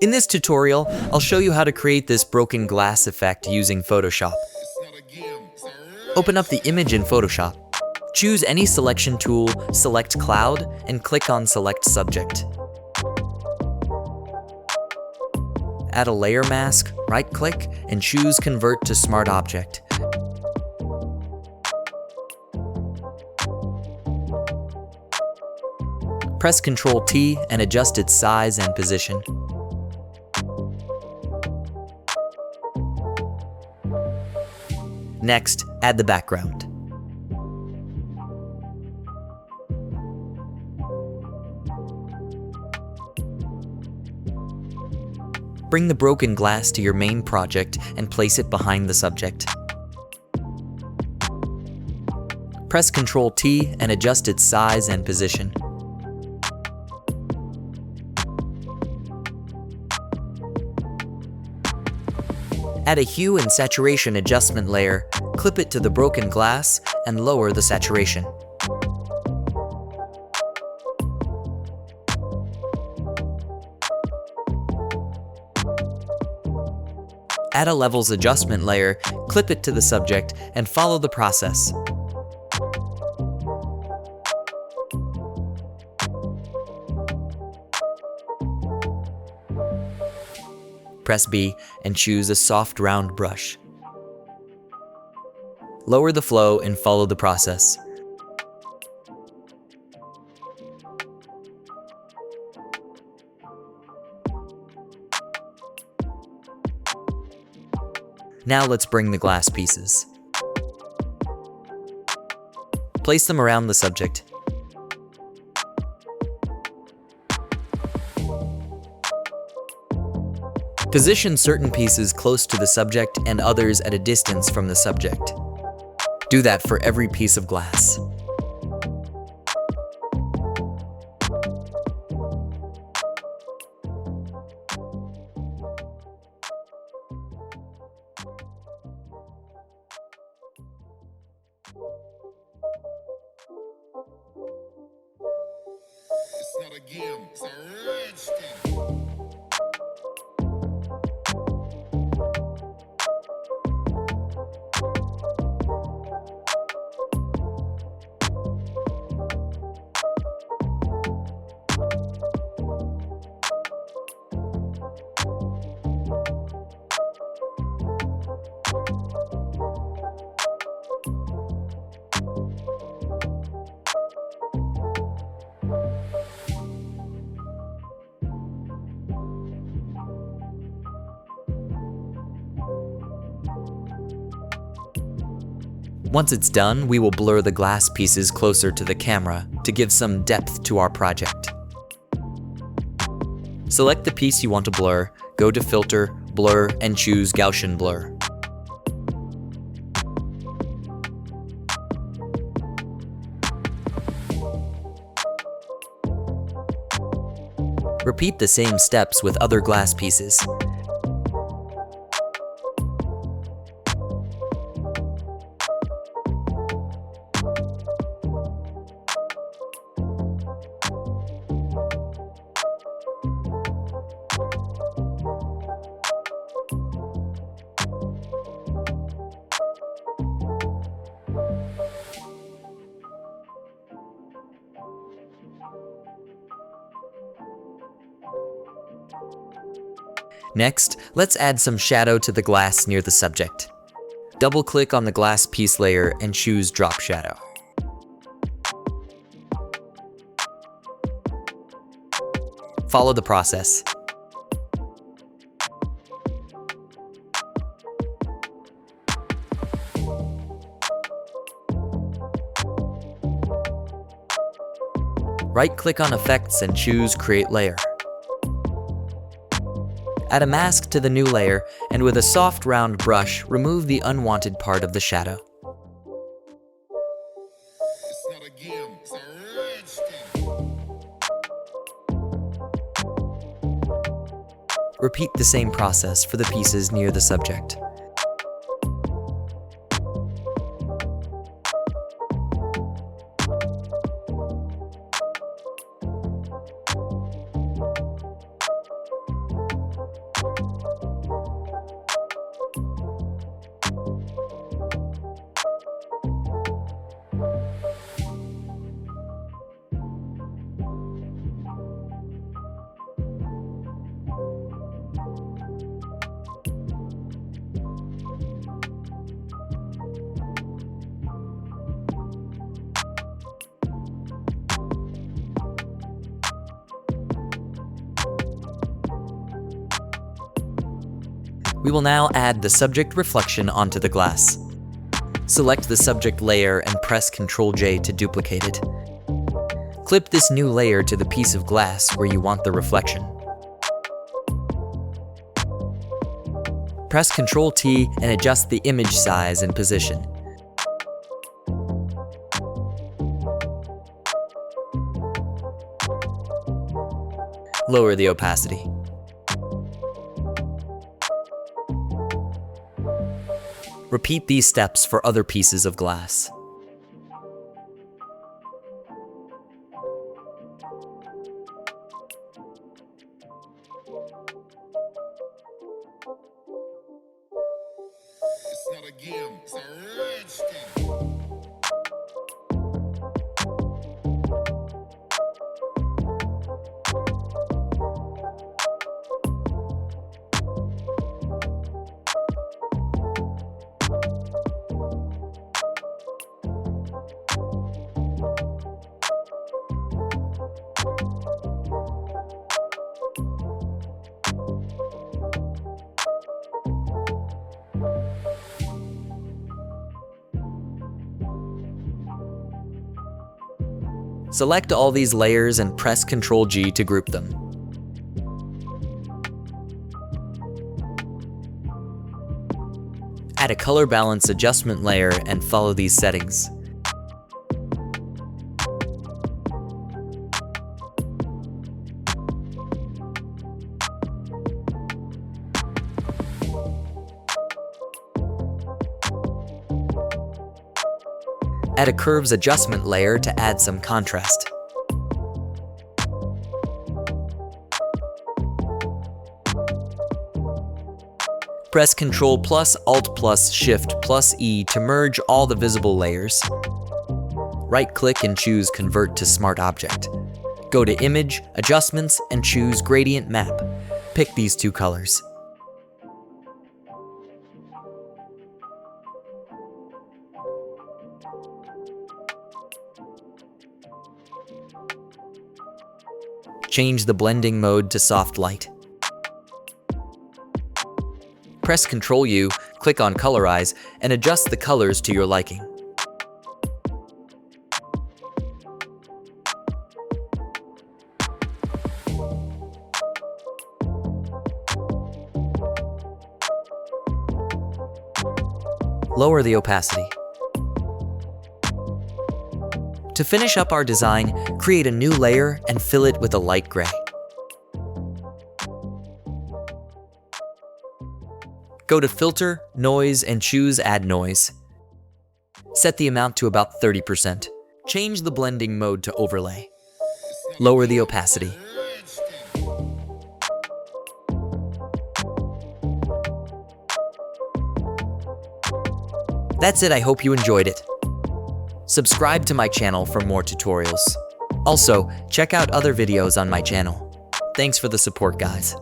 In this tutorial, I'll show you how to create this broken glass effect using Photoshop. Open up the image in Photoshop. Choose any selection tool, select Cloud, and click on Select Subject. Add a layer mask, right-click, and choose Convert to Smart Object. Press Ctrl-T and adjust its size and position. Next, add the background. Bring the broken glass to your main project and place it behind the subject. Press Ctrl-T and adjust its size and position. Add a hue and saturation adjustment layer, clip it to the broken glass, and lower the saturation. Add a levels adjustment layer, clip it to the subject, and follow the process. Press B and choose a soft round brush. Lower the flow and follow the process. Now let's bring the glass pieces. Place them around the subject. Position certain pieces close to the subject and others at a distance from the subject. Do that for every piece of glass. It's not a game, it's a rich thing. Once it's done, we will blur the glass pieces closer to the camera to give some depth to our project. Select the piece you want to blur, go to Filter, Blur, and choose Gaussian Blur. Repeat the same steps with other glass pieces. Next, let's add some shadow to the glass near the subject. Double-click on the glass piece layer and choose Drop Shadow. Follow the process. Right-click on Effects and choose Create Layer. Add a mask to the new layer, and with a soft round brush, remove the unwanted part of the shadow. It's not a game, it's a rich thing. Repeat the same process for the pieces near the subject. We will now add the subject reflection onto the glass. Select the subject layer and press Ctrl-J to duplicate it. Clip this new layer to the piece of glass where you want the reflection. Press Ctrl-T and adjust the image size and position. Lower the opacity. Repeat these steps for other pieces of glass. It's not a game, it's a rich thing. Select all these layers and press Ctrl-G to group them. Add a color balance adjustment layer and follow these settings. Add a curves adjustment layer to add some contrast. Press Ctrl plus Alt plus Shift plus E to merge all the visible layers. Right-click and choose Convert to Smart Object. Go to Image, Adjustments, and choose Gradient Map. Pick these two colors. Change the blending mode to soft light. Press Ctrl-U, click on Colorize, and adjust the colors to your liking. Lower the opacity. To finish up our design, create a new layer and fill it with a light gray. Go to Filter, Noise, and choose Add Noise. Set the amount to about 30%. Change the blending mode to Overlay. Lower the opacity. That's it, I hope you enjoyed it. Subscribe to my channel for more tutorials. Also, check out other videos on my channel. Thanks for the support, guys.